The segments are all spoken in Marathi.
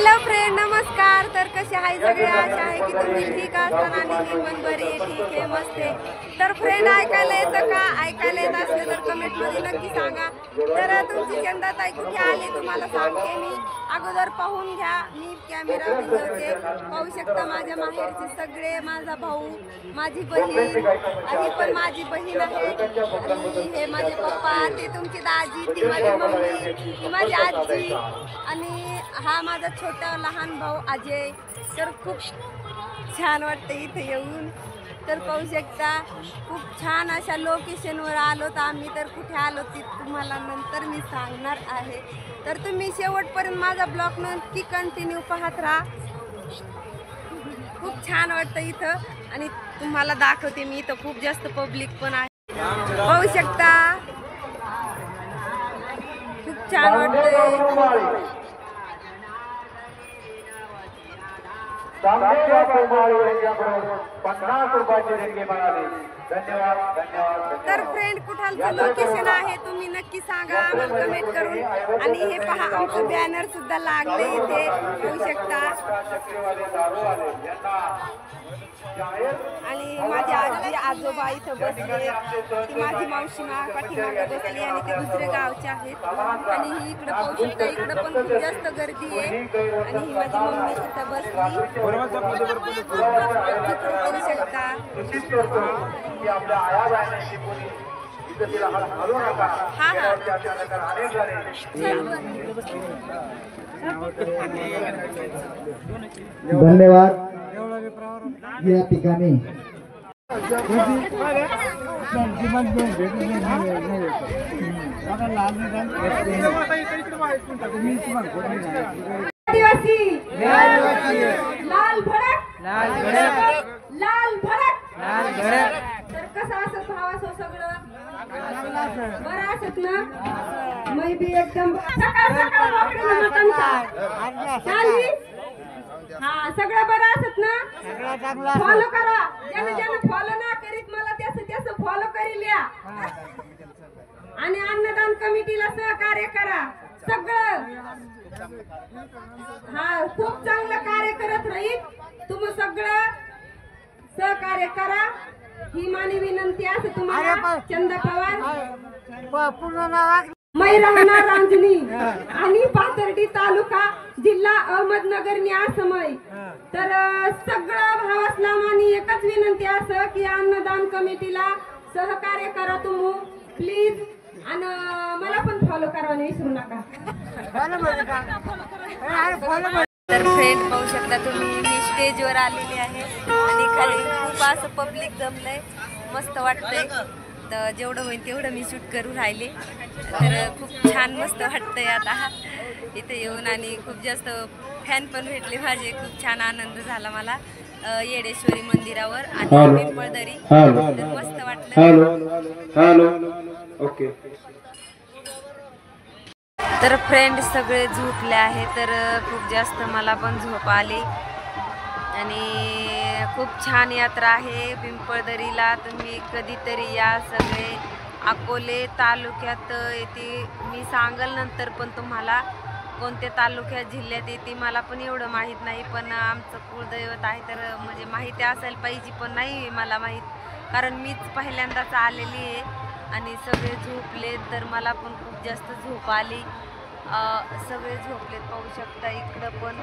हॅलो फ्रेंड, नमस्कार. तर कसे आहे सगळे? आशा आहे की तुम्ही ठीक असताना आणि मी पण बरी आहे, ठीक आहे, मस्त आहे. तर फ्रेंड, ऐकायला येतं का? ऐकायला येत असलं तर कमेंटमध्ये नक्की सांगा. तर तुमची चंदाताई कुठे आली तुम्हाला सांगते मी. अगोदर पाहून घ्या, मी कॅमेरा फिरवते. पाहू शकता माझ्या माहेरचे सगळे, माझा भाऊ, माझी बहीण, ही पण माझी बहीण आहे, आणि हे माझे पप्पा, ते तुमची दाजी, ती माझी मम्मी, ती माझी आजी, आणि हा माझा छोटा लहान भाऊ अजय. तर खूप छान वाटतं इथे येऊन. तर पाहू शकता खूप छान अशा लोकेशनवर आलोत आम्ही. तर कुठे आलो ते तुम्हाला नंतर मी सांगणार आहे. तर तुम्ही शेवटपर्यंत माझा ब्लॉग नक्की कंटिन्यू पाहत राहा. खूप छान वाटतं इथं, आणि तुम्हाला दाखवते मी. इथं खूप जास्त पब्लिक पण आहे, पाहू शकता. खूप छान वाटतंय. तर फ्रेंड, कुठालचं लोकेशन आहे तुम्ही नक्की सांगा आम्हाला कमेंट करून. आणि हे पहा, आमचं बॅनर सुद्धा लागले इथे, होऊ शकता. आणि माझी आजी आजोबा इथं बसले, ती माझी मावशी पाठीमागे बसली, आणि ते दुसरे गावचे आहेत. आणि ही इकडं पाहू शकता, इकडं पण खूप जास्त गर्दी आहे. आणि ही माझी मम्मी इथं बसली, पाहू शकता. धन्यवाद. या ठिकाणी आदिवासी लाल भडक, लाल भडक, लाल भडक, लाल भडक. तर कसं असत भावाचं सगळं बरं असत ना? मै बी एकदम सकाळ सकाळ वाकडे मटणचा चाली. हा, सगळं बरं असत ना? फॉलो करा. ज्यानं ज्यानं फॉलो ना करीत मला त्याचं फॉलो करी लिया. आणि अन्नदान कमिटीला सहकार्य करा सगळं. हा, खूप चांगलं कार्य करत राहील. तुम्ही सगळं सहकार्य करा, ही माझी विनंती आहे तुम्हाला. चंदा पवार, पूर्ण नाव मै राहणार रांजणी आणि पाथर्डी तालुका, जिल्हा अहमदनगर न्यासमय. तर सगळं भावासला आणि एकच विनंती असं की अन्नदान कमिटीला सहकार्य करा तुम्ही प्लीज. आणि मला पण फॉलो करायला विसरू नका. तर फ्रेंड, पाहू शकता तुम्ही, मी स्टेजवर आलेली आहे आणि खाली खूप असं पब्लिक जमलंय, मस्त वाटतंय. तर जेवढं होईल तेवढं मी शूट करू राहिले. तर खूप छान मस्त वाटतंय आता इथे येऊन, आणि खूप जास्त फॅन पण भेटले माझे. खूप छान आनंद झाला मला येडेश्वरी मंदिरावर आणि पिंपळदरी. तर मस्त वाटलं. ओके. तर फ्रेंड, सगळे झोपले आहे. तर खूप जास्त मला पण झोप आली, आणि खूप छान यात्रा आहे पिंपळदरीला. तुम्ही कधीतरी या सगळे. अकोले तालुक्यात येते, मी सांगल नंतर पण तुम्हाला कोणत्या तालुक्यात जिल्ह्यात येते मला पण एवढं माहीत नाही. पण आमचं कुलदैवत आहे, तर म्हणजे माहिती असायला पाहिजे, पण नाही मला माहीत, कारण मीच पहिल्यांदाच आलेली आहे. आणि सगळे झोपले, तर मला पण खूप जास्त झोप आली. सगळे झोपलेत, पाहू शकता इकडं पण,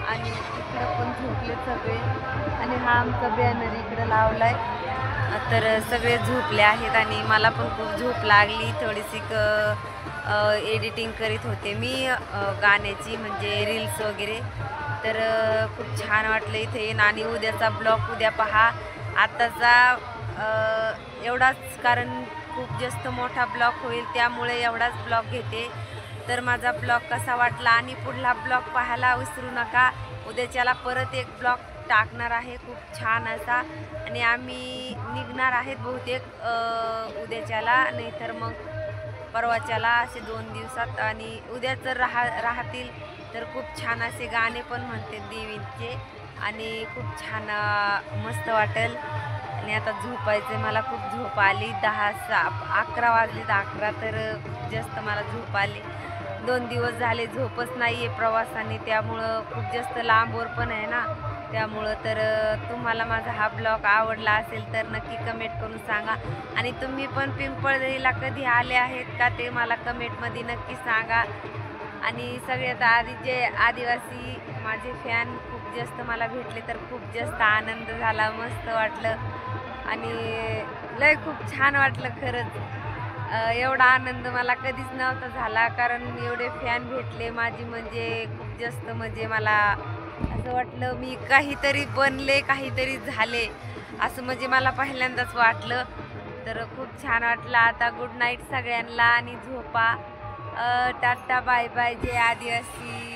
आणि इकडं पण झोपलेत सगळे. आणि हा आमचा बॅनर इकडं लावलाय. तर सगळे झोपले आहेत, आणि मला पण खूप झोप लागली. थोडीशी एडिटिंग करीत होते मी गाण्याची, म्हणजे रील्स वगैरे. तर खूप छान वाटलं इथे येऊन. आणि उद्याचा ब्लॉग उद्या पहा. आताचा एवढाच, कारण खूप जास्त मोठा ब्लॉग होईल, त्यामुळे एवढाच ब्लॉग घेते. तर माझा ब्लॉग कसा वाटला, आणि पुढला ब्लॉग पाहायला विसरू नका. उद्याच्याला परत एक ब्लॉग टाकणार आहे खूप छान असा. आणि आम्ही निघणार आहेत बहुतेक उद्याच्याला, नाहीतर मग परवाच्याला, असे 2 दिवसात. आणि उद्या जर राहतील तर खूप छान असे गाणे पण म्हणते देवींचे, आणि खूप छान मस्त वाटेल. आणि आता झोपायचं, मला खूप झोप आली. 11 वाजले, 11. तर खूप जास्त मला झोप आली. 2 दिवस झाले झोपच नाही आहे प्रवासाने, त्यामुळं खूप जास्त लांबवर पण आहे ना, त्यामुळं तर तुम्हाला माझा हा ब्लॉग आवडला असेल तर नक्की कमेंट करून सांगा. आणि तुम्ही पण पिंपळदरीला कधी आले आहेत का ते मला कमेंटमध्ये नक्की सांगा. आणि सगळ्यात आधी जे आदिवासी माझे फॅन खूप जास्त मला भेटले तर खूप जास्त आनंद झाला, मस्त वाटलं आणि लय खूप छान वाटलं खरंच. एवढा आनंद मला कधीच नव्हता झाला, कारण एवढे फॅन भेटले माझी, म्हणजे खूप जास्त म्हणजे मला असं वाटलं मी काहीतरी बनले, काहीतरी झाले असं म्हणजे मला पहिल्यांदाच वाटलं. तर खूप छान वाटलं. आता गुड नाईट सगळ्यांना आणि झोपा. Tata bye bye. जय आदिवासी.